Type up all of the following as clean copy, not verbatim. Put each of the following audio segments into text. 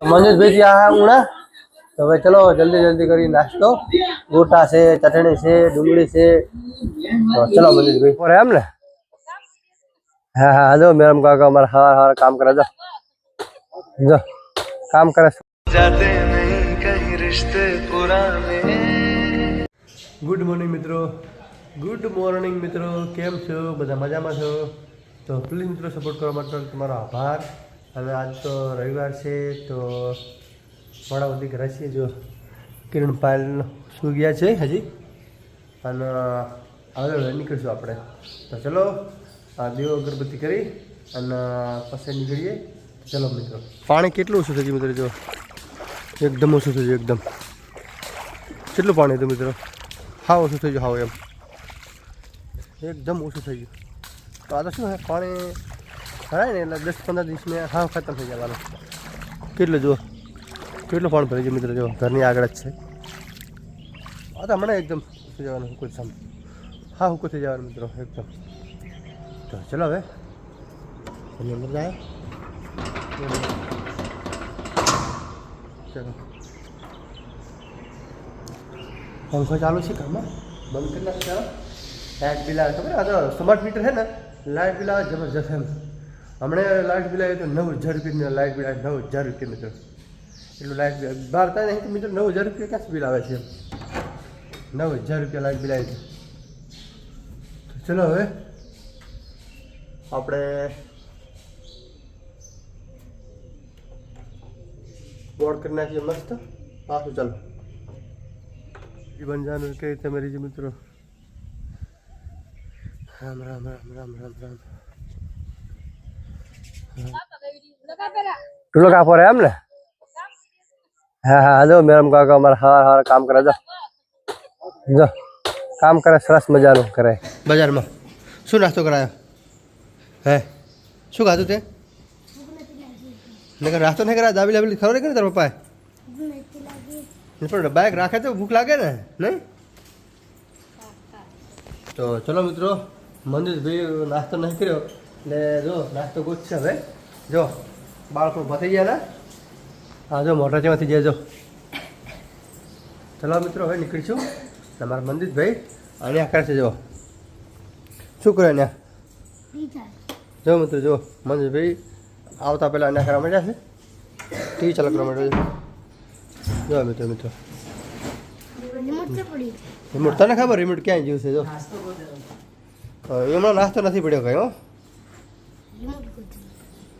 मनोज भाई जी आया उड़ा तो भाई चलो जल्दी जल्दी करी नाश्तो गोटा से चटनी से डूंगरी से तो चलो मनोज भाई और हम ने हाँ हाँ जो मैडम का हमारा हर हर काम करा जो काम करे जाते नहीं कहीं रिश्ते पुराने। गुड मॉर्निंग मित्रों केम छो बधा मजा में छो तो प्लीज मित्रों सपोर्ट करवा माटे तमारो आभार। हमें आज तो रविवार से तो मोड़ा बधी घरे छे जो किरण पायल सुई गया है हजी अने हवे निकळीशुं आपणे तो चलो दीવો अगरबत्ती करी अने पछी निकळीए। चलो मित्रों पाणी केटलुं ओछुं थई गयुं मित्रों जो एकदम ओछुं थई गयुं एकदम केटलुं पाणी हतुं मित्रों हाव ओछुं थई गयुं हाव एम एकदम ओछुं थई गयुं। तो आ तो शुं पाणी भराय ने એટલે 10-15 દિવસ में हाव खत्म थई जवानुं। केटलुं जो केटलुं पाणी भराई गयुं मित्रों जो घरनी आगळ ज छे आ तो हमणे एकदम थई जवानुं कुछ सम हाव हुको थई जवानुं मित्रों एकदम। तो चलो हवे अंदर जाए चलो पंखो चालू है घर में बंद करना चलो लाइट बिल आए खबर है तो स्मार्ट मीटर है ना लाइट बिल आए जबरदस्त है हमने लाइट बिल आए तो 9,000 रुपये लाइट बिल आए 9,000 रुपये मित्र एटू लाइट बिल बार नहीं तो मित्र 9,000 रुपये क्या बिल आए 9,000 रुपया लाइट बिल आए तो चलो हमें આપણે बोर्ड करना चाहिए मस्त पास चलो बन जाने के मेरी जी मित्रों राम राम राम राम राम राम टूलो का पर हम ने हाँ हाँ जो मैडम का हमारा हर हर काम करे जो काम करे सरस मजा नु करे बाजार में शू नास्तो करायो है शू खाधु ते नगर नास्तो नहीं करा दाबी लाबी खबर नहीं तार पप्पा पर बाइक राखे तो भूख लागे ने नहीं। तो चलो मित्रों मंदिर भाई नास्तो नहीं करो ले जो नास्तो कुछ है जो बाळको भथई गया ना हाँ जो मोटा थी जाए जो चलो मित्रों हवे निकळीशुं तमारा मंदिर भाई अने करे छे जो शू करे ने जो मित्र जो मंदिर भाई आवता पहला अने करवा मांड्या छे टीवी चालू करवा मांड्या जो मित्र मित्र रिमोट तने खबर रिमोट क्या जीव से जो एमणा नास्तो नहीं पड़ो कहीं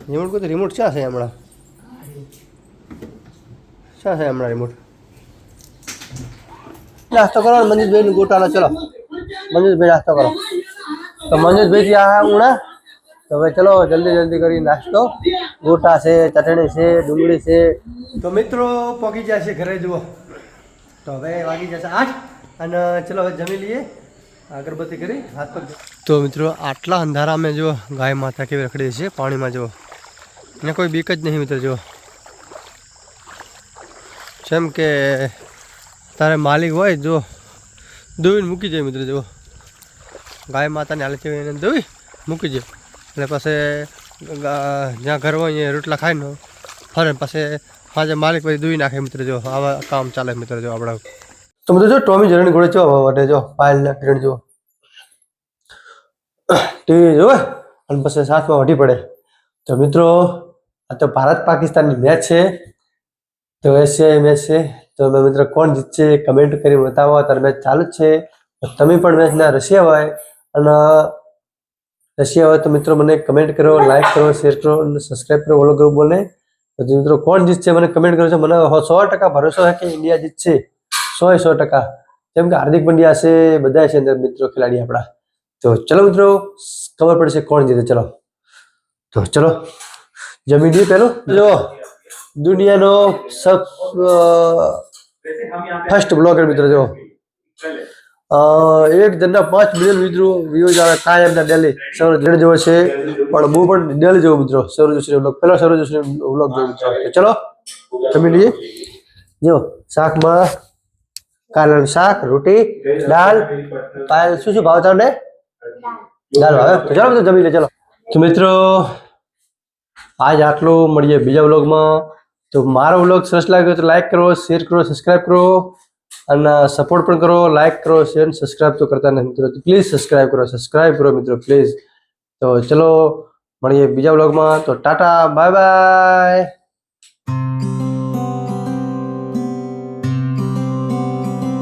रिमोट को तो रिमोट क्या है हमारा क्या है हमारा रिमोट नास्तो करो मंजित भाई ने गोटा चलो मंजित भाई नास्तो करो तो मंजित भाई जी आया उड़ा तो भाई चलो जल्दी जल्दी करी नाश्तो गोटा से चटनी से डूंगरी से तो मित्रों पगी जाए घरे जुओ तो हवे वागी जैसे 8 અને चलो હવે જમી લઈએ अगरबत्ती करी हाथ पर। तो मित्रों आटला अंधारा में जो गाय माता के रखड़ी है पानी में जो ने कोई बीक ज नहीं मित्र जो જેમ કે તારે માલિક હોય જો દોઈને મૂકી જાય મિત્ર જો ગાય માતાને હાલે છે એને દોઈ મૂકી જાય એટલે પછી જ્યાં ઘર હોય અહીંયા રોટલા ખાઈને ફરે પછી આજે માલિક પછી દોઈ નાખે મિત્ર જો આવા કામ ચાલે મિત્ર જો આપણા। तो मतलब जो टॉमी जरण घोड़े जो वाटे जो पायल ना किरण जो टीवी जो और बस साथ में वटी पड़े। तो मित्रों आ तो भारत पाकिस्तान की मैच है तो ऐसे मैच है तो मैं मित्रों कौन जीतছে कमेंट करी बताओ तर मैच चालू छे तमे पण मैच ना रशिया होय અને रशिया होय तो मित्रों मैंने कमेंट करो लाइक करो शेयर करो और सब्सक्राइब करो फॉलो करो बोले। तो मित्रों कौन जीतছে मैंने कमेंट करो मैंने 100% भरोसा है कि इंडिया जीतছে 100% જેમ કે હાર્दिक पंड्या से બધા છે અંદર मित्रों खिलाड़ी अपना। तो चलो मित्रों खबर पड़े कौन जीते चलो तो चलो जमी दी पहलो जो दुनिया नो सब फर्स्ट ब्लॉगर मित्र जो 1 दिन 5 मिलियन व्यूज आवे कायम ना डेली सौरभ जोशी जो छे पण बो पण डेली जो मित्रों सौरभ जोशी व्लॉग पहला सौरभ जोशी व्लॉग जो मित्रों। तो चलो जमी लिए जो शाक में कालन शाक रोटी दाल पायल शू शू भाव था दाल भाव तो चलो तो जमी ले चलो। तो मित्रों आज आटलू મળીએ બીજા વ્લોગમાં તો મારો વ્લોગ સરસ લાગ્યો તો લાઈક કરો, શેર કરો, સબસ્ક્રાઇબ કરો અને સપોર્ટ પણ કરો. લાઈક કરો, શેર, સબસ્ક્રાઇબ તો કરતા નથી મિત્રો, પ્લીઝ સબસ્ક્રાઇબ કરો મિત્રો પ્લીઝ. તો ચલો મળીએ બીજા વ્લોગમાં. તો ટાટા, બાય બાય.